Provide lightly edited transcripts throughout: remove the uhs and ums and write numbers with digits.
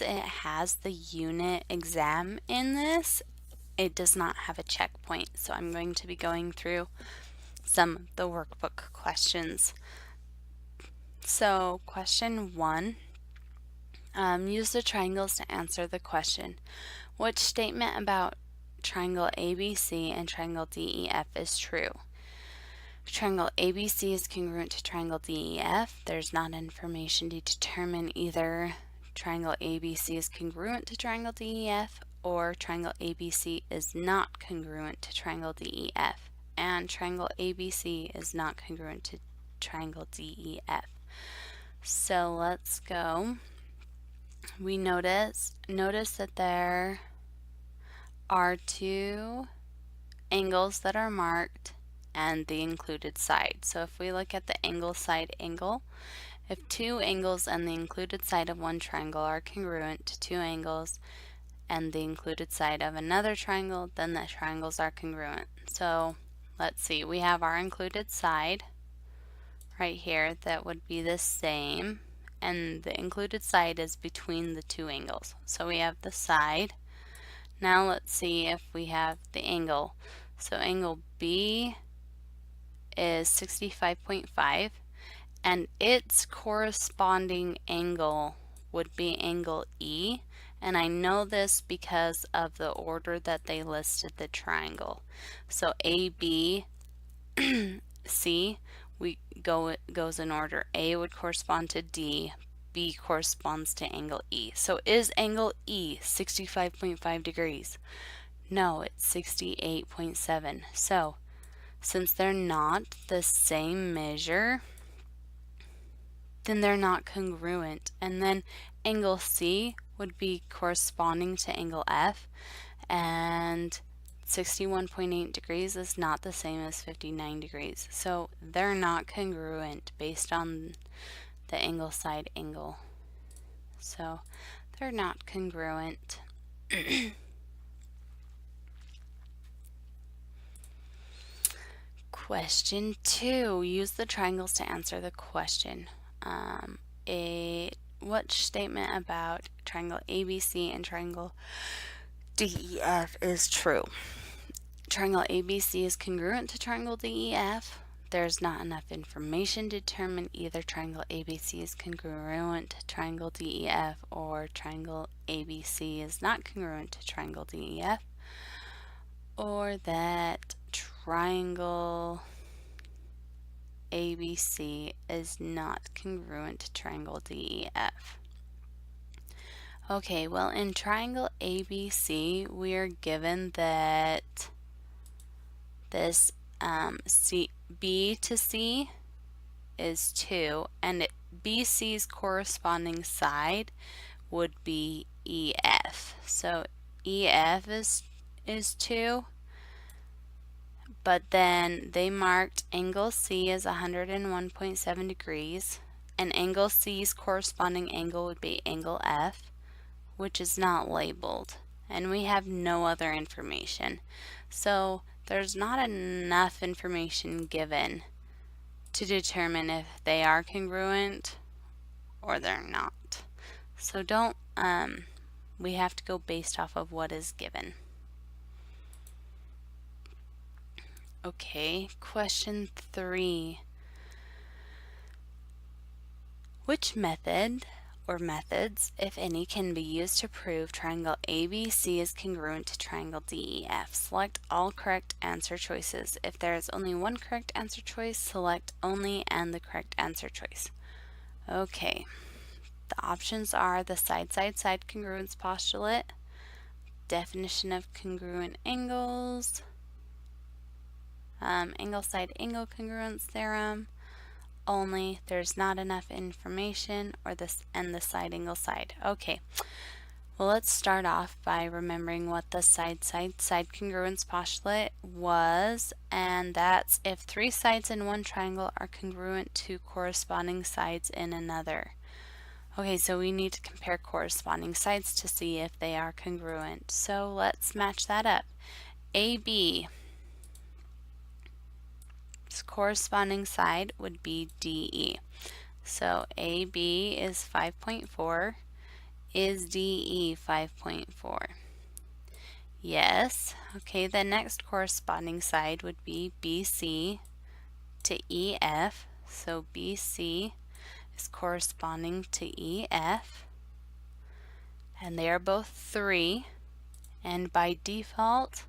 it has the unit exam in this, it does not have a checkpoint. So I'm going to be going through some of the workbook questions. So question 1, use the triangles to answer the question. Which statement about triangle ABC and triangle DEF is true? Triangle ABC is congruent to triangle DEF. There's not information to determine either triangle ABC is congruent to triangle DEF or triangle ABC is not congruent to triangle DEF. And triangle ABC is not congruent to triangle DEF. So let's go. We notice that there are two angles that are marked and the included side. So if we look at the angle side angle, if two angles and the included side of one triangle are congruent to two angles and the included side of another triangle, then the triangles are congruent. So let's see, we have our included side right here that would be the same, and the included side is between the two angles. So we have the side. Now let's see if we have the angle. So angle B is 65.5, and its corresponding angle would be angle E. And I know this because of the order that they listed the triangle. So AB, C, goes in order. A would correspond to D, B corresponds to angle E. So is angle E 65.5 degrees? No, it's 68.7. So since they're not the same measure, then they're not congruent. And then angle C would be corresponding to angle F, and 61.8 degrees is not the same as 59 degrees. So they're not congruent based on the angle side angle. So they're not congruent. Question 2, use the triangles to answer the question. What statement about triangle ABC and triangle DEF is true? Triangle ABC is congruent to triangle DEF. There's not enough information to determine either triangle ABC is congruent to triangle DEF or triangle ABC is not congruent to triangle DEF, or that triangle ABC is not congruent to triangle DEF. Okay, well, in triangle ABC, we are given that this B to C is 2, and BC's corresponding side would be EF. So EF is 2, but then they marked angle C as 101.7 degrees, and angle C's corresponding angle would be angle F, which is not labeled, and we have no other information. So there's not enough information given to determine if they are congruent or they're not. So we have to go based off of what is given. Okay, question 3. Which method or methods, if any, can be used to prove triangle ABC is congruent to triangle DEF? Select all correct answer choices. If there is only one correct answer choice, select only and the correct answer choice. Okay, the options are the side-side-side congruence postulate, definition of congruent angles, angle side angle congruence theorem, only, there's not enough information, or this and the side angle side. Okay, well, let's start off by remembering what the side-side-side congruence postulate was, and that's if 3 sides in one triangle are congruent to corresponding sides in another. Okay, so we need to compare corresponding sides to see if they are congruent. So let's match that up. AB, its corresponding side would be DE. So AB is 5.4, Is DE 5.4? Yes. Okay, the next corresponding side would be BC to EF. So BC is corresponding to EF, and they are both 3. And by default,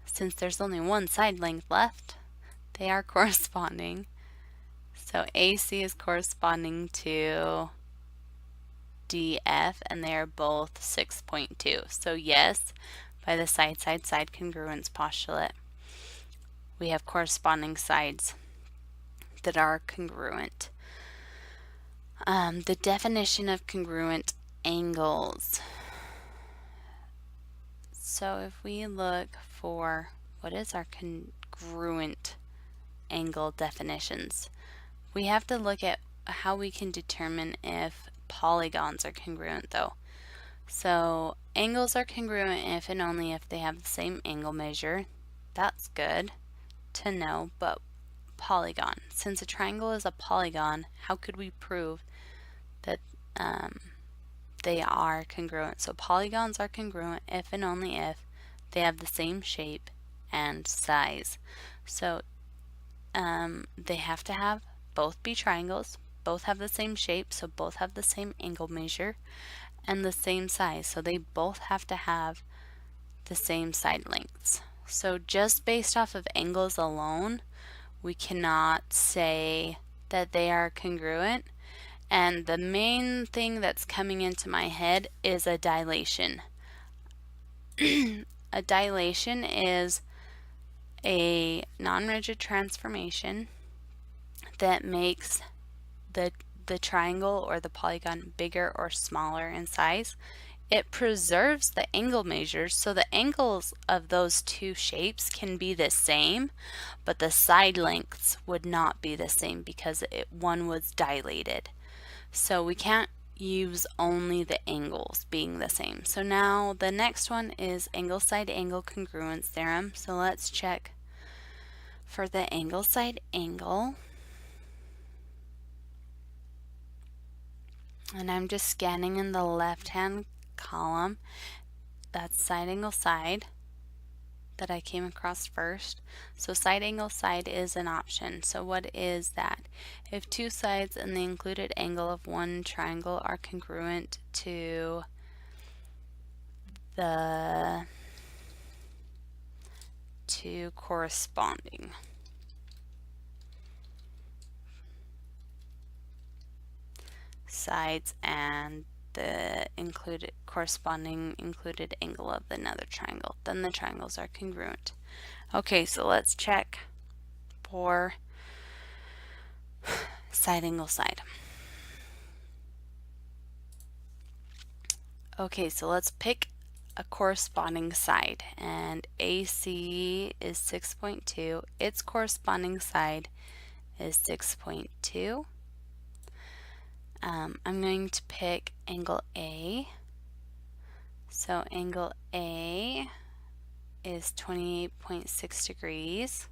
since there's only one side length left, they are corresponding. So AC is corresponding to DF, and they are both 6.2. So yes, by the side-side-side congruence postulate, we have corresponding sides that are congruent. The definition of congruent angles. So if we look for what is our congruent angle definitions, we have to look at how we can determine if polygons are congruent though. So angles are congruent if and only if they have the same angle measure. That's good to know, but polygon. Since a triangle is a polygon, how could we prove that they are congruent? So polygons are congruent if and only if they have the same shape and size. So they have to have both be triangles, both have the same shape, so both have the same angle measure, and the same size. So they both have to have the same side lengths. So just based off of angles alone, we cannot say that they are congruent. And the main thing that's coming into my head is a dilation. A dilation is a non-rigid transformation that makes the triangle or the polygon bigger or smaller in size. It preserves the angle measures, so the angles of those two shapes can be the same, but the side lengths would not be the same because one was dilated. So we can't use only the angles being the same. So now the next one is angle side angle congruence theorem. So let's check for the angle side angle. And I'm just scanning in the left hand column. That's side angle side that I came across first. So side angle side is an option. So what is that? If two sides and the included angle of one triangle are congruent to the two corresponding sides and the corresponding included angle of another triangle, then the triangles are congruent. Okay, so let's check for side angle side. Okay, so let's pick a corresponding side, and AC is 6.2. Its corresponding side is 6.2. I'm going to pick angle A. So angle A is 28.6 degrees.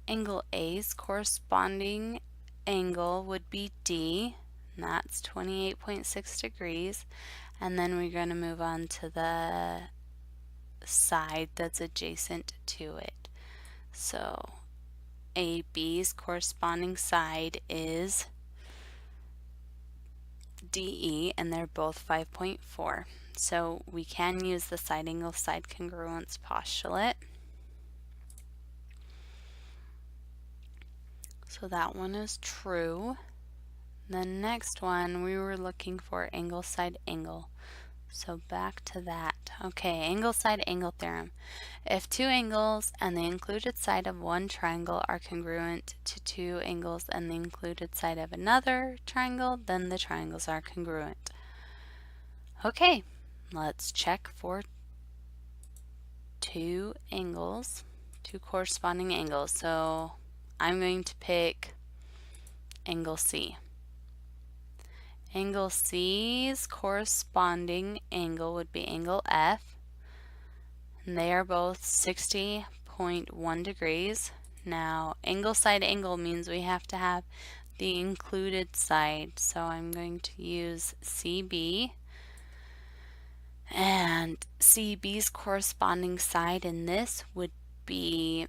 Angle A's corresponding angle would be D, and that's 28.6 degrees. And then we're going to move on to the side that's adjacent to it. So AB's corresponding side is DE, and they're both 5.4. So we can use the side angle side congruence postulate. So that one is true. The next one, we were looking for angle side angle. So back to that. Okay, angle side angle theorem. If two angles and the included side of one triangle are congruent to two angles and the included side of another triangle, then the triangles are congruent. Okay, let's check for two angles, two corresponding angles. So I'm going to pick angle C. Angle C's corresponding angle would be angle F, and they are both 60.1 degrees. Now, angle side angle means we have to have the included side, so I'm going to use CB, And CB's corresponding side in this would be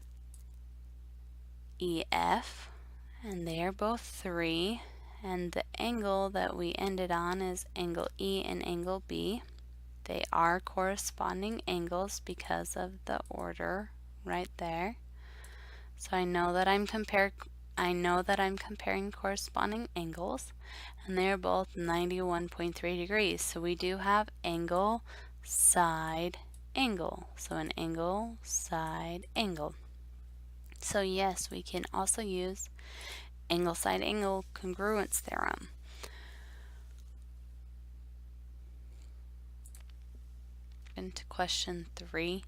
EF, and they are both 3. And the angle that we ended on is angle E and angle B. They are corresponding angles because of the order right there. So I know that I'm comparing corresponding angles, and they're both 91.3 degrees. So we do have angle, side, angle. So an angle, side, angle. So yes, we can also use angle, side, angle congruence theorem. Into question 3.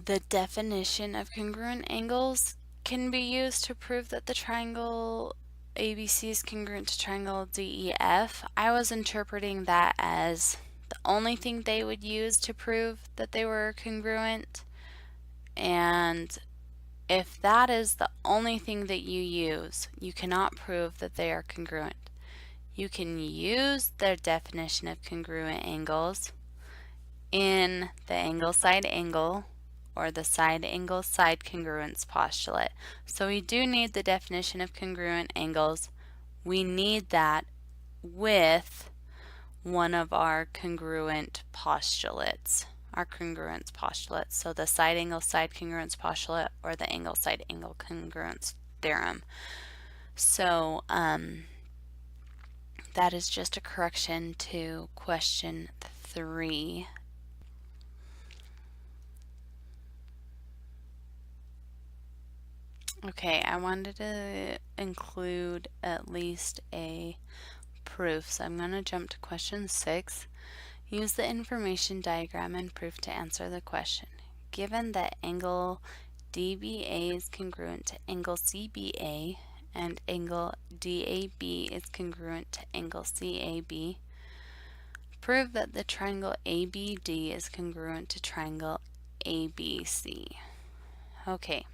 The definition of congruent angles can be used to prove that the triangle ABC is congruent to triangle DEF. I was interpreting that as the only thing they would use to prove that they were congruent, and if that is the only thing that you use, you cannot prove that they are congruent. You can use their definition of congruent angles in the angle side angle or the side angle side congruence postulate. So we do need the definition of congruent angles. We need that with one of our congruent postulates, our congruence postulates. So the side angle side congruence postulate or the angle side angle congruence theorem. So that is just a correction to question 3. Okay, I wanted to include at least a proof, so I'm going to jump to question 6. Use the information diagram and proof to answer the question. Given that angle DBA is congruent to angle CBA and angle DAB is congruent to angle CAB, prove that the triangle ABD is congruent to triangle ABC. Okay.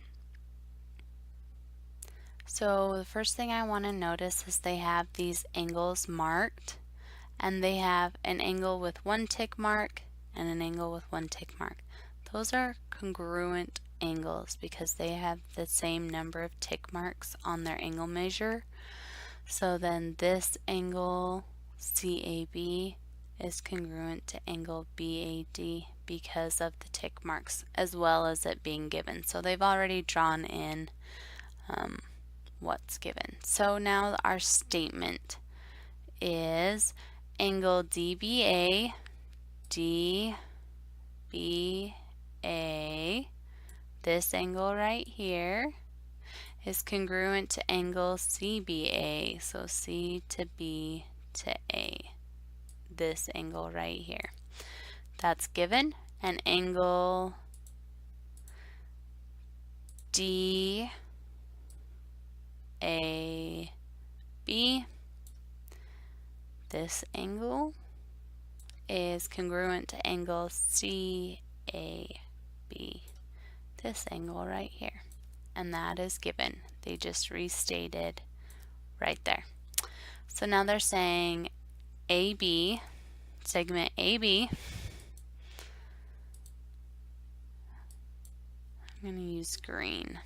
So the first thing I want to notice is they have these angles marked, and they have an angle with 1 tick mark and an angle with 1 tick mark. Those are congruent angles because they have the same number of tick marks on their angle measure. So then this angle CAB is congruent to angle BAD because of the tick marks as well as it being given. So they've already drawn in what's given. So now our statement is angle DBA, this angle right here, is congruent to angle CBA, so C to B to A, this angle right here. That's given. An angle DAB, this angle is congruent to angle CAB, this angle right here. And that is given. They just restated right there. So now they're saying AB, segment AB, I'm going to use green.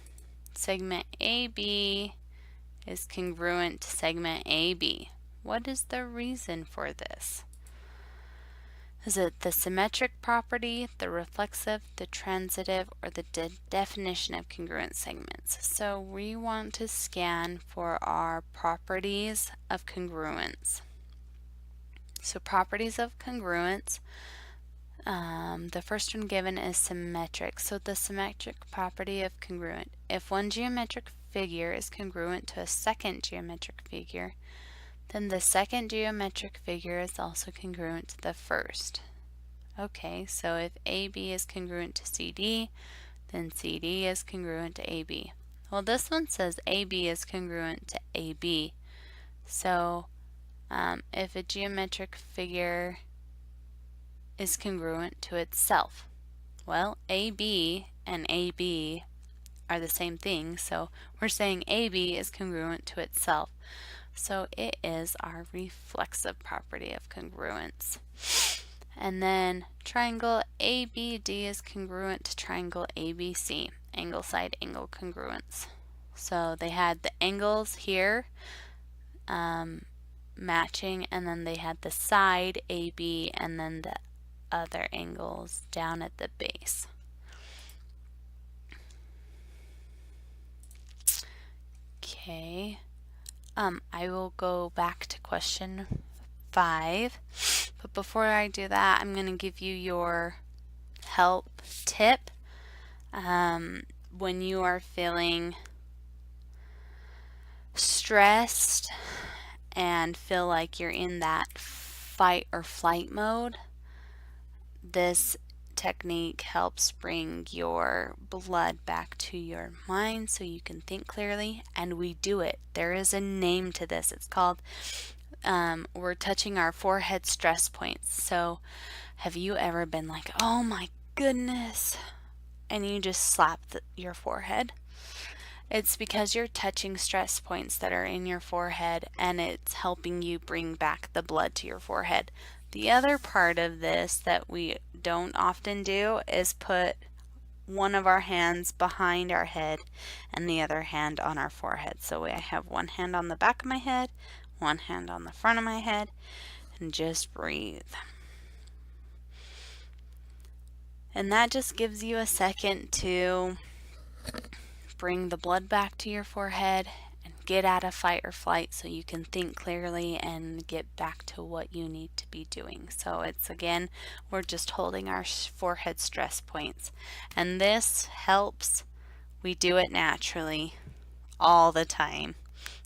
Segment AB is congruent to segment AB. What is the reason for this? Is it the symmetric property, the reflexive, the transitive, or the definition of congruent segments? So we want to scan for our properties of congruence. So properties of congruence, the first one given is symmetric. So the symmetric property of congruent. If one geometric figure is congruent to a second geometric figure, then the second geometric figure is also congruent to the first. Okay, so if AB is congruent to CD, then CD is congruent to AB. Well, this one says AB is congruent to AB. So if a geometric figure is congruent to itself, well, AB and AB are the same thing, so we're saying AB is congruent to itself. So it is our reflexive property of congruence. And then triangle ABD is congruent to triangle ABC, angle side angle congruence. So they had the angles here matching, and then they had the side AB and then the other angles down at the base. Okay, I will go back to question 5, but before I do that, I'm going to give you your help tip. When you are feeling stressed and feel like you're in that fight or flight mode, this technique helps bring your blood back to your mind so you can think clearly, and we do it. There is a name to this. It's called we're touching our forehead stress points. So have you ever been like, oh my goodness, and you just slap your forehead? It's because you're touching stress points that are in your forehead, and it's helping you bring back the blood to your forehead. The other part of this that we don't often do is put one of our hands behind our head and the other hand on our forehead. So I have one hand on the back of my head, one hand on the front of my head, and just breathe. And that just gives you a second to bring the blood back to your forehead and get out of fight or flight so you can think clearly and get back to what you need to be doing. So it's, again, we're just holding our forehead stress points. And this helps. We do it naturally all the time.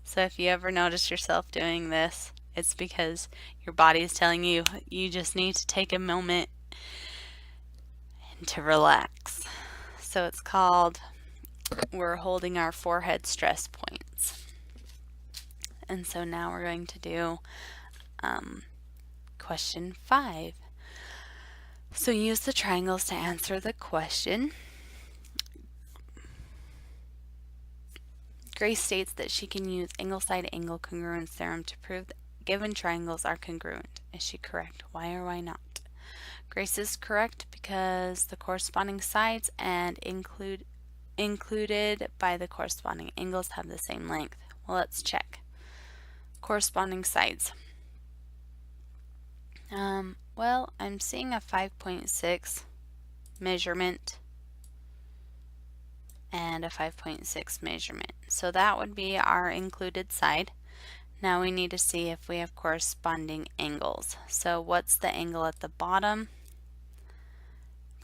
So if you ever notice yourself doing this, it's because your body is telling you you just need to take a moment and to relax. So it's called, we're holding our forehead stress points. And so now we're going to do question 5. So use the triangles to answer the question. Grace states that she can use angle side angle congruence theorem to prove that given triangles are congruent. Is she correct? Why or why not? Grace is correct because the corresponding sides and included by the corresponding angles have the same length. Well, let's check. Corresponding sides. Well, I'm seeing a 5.6 measurement and a 5.6 measurement. So that would be our included side. Now we need to see if we have corresponding angles. So what's the angle at the bottom?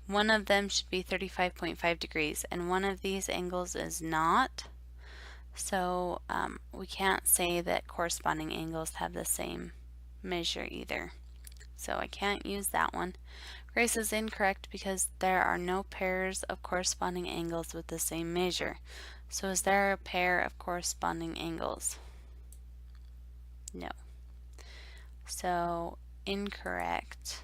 One of them should be 35.5 degrees, and one of these angles is not. So we can't say that corresponding angles have the same measure either. So I can't use that one. Grace is incorrect because there are no pairs of corresponding angles with the same measure. So is there a pair of corresponding angles? No. So incorrect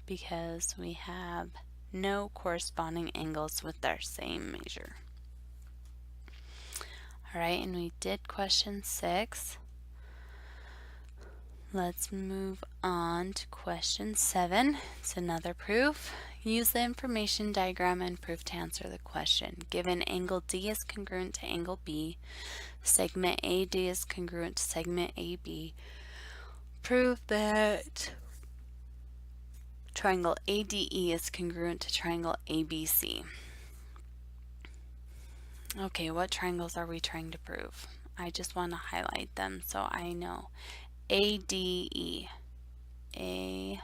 because we have no corresponding angles with our same measure. Alright, and we did question 6. Let's move on to question 7. It's another proof. Use the information diagram and proof to answer the question. Given angle D is congruent to angle B, segment AD is congruent to segment AB, prove that triangle ADE is congruent to triangle ABC. Okay, what triangles are we trying to prove? I just want to highlight them so I know. ADE. ADE.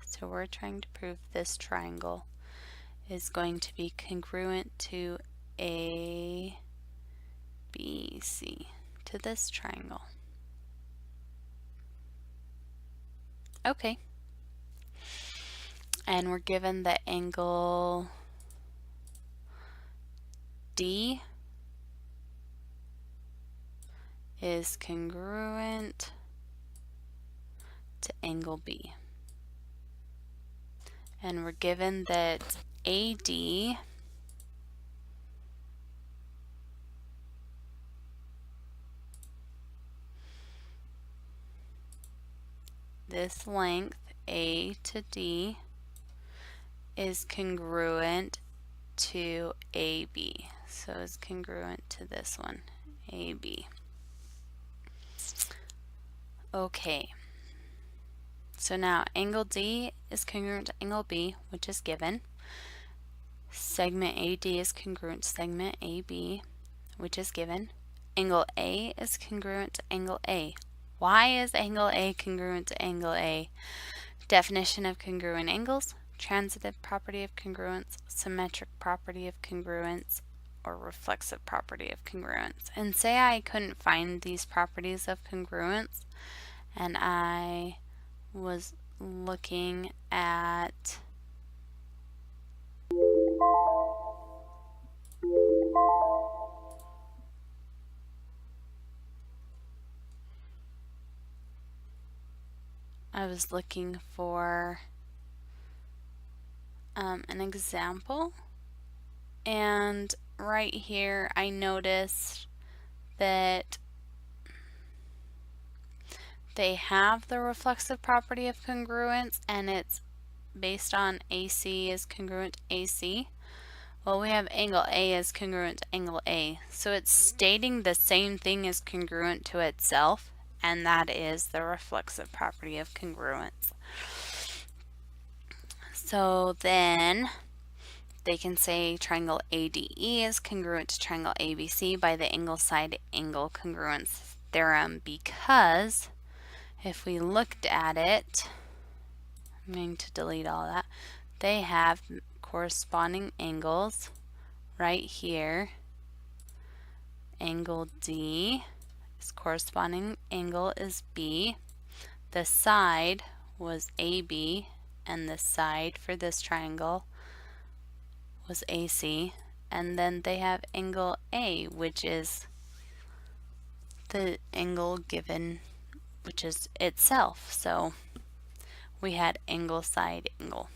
So we're trying to prove this triangle is going to be congruent to ABC, to this triangle. Okay. And we're given the angle D is congruent to angle B. And we're given that AD this length A to D is congruent to AB. So it's congruent to this one, AB. Okay. So now angle D is congruent to angle B, which is given. Segment AD is congruent to segment AB, which is given. Angle A is congruent to angle A. Why is angle A congruent to angle A? Definition of congruent angles: transitive property of congruence, symmetric property of congruence, or reflexive property of congruence. And say I couldn't find these properties of congruence, and I was looking at for an example, and right here I noticed that they have the reflexive property of congruence, and it's based on AC is congruent to AC. Well, we have angle A is congruent to angle A, so it's stating the same thing as congruent to itself, and that is the reflexive property of congruence. So then they can say triangle ADE is congruent to triangle ABC by the angle side angle congruence theorem, because if we looked at it, I'm going to delete all that, they have corresponding angles right here. Angle D, its corresponding angle is B. The side was AB, and the side for this triangle was AC. And then they have angle A, which is the angle given, which is itself. So we had angle side angle.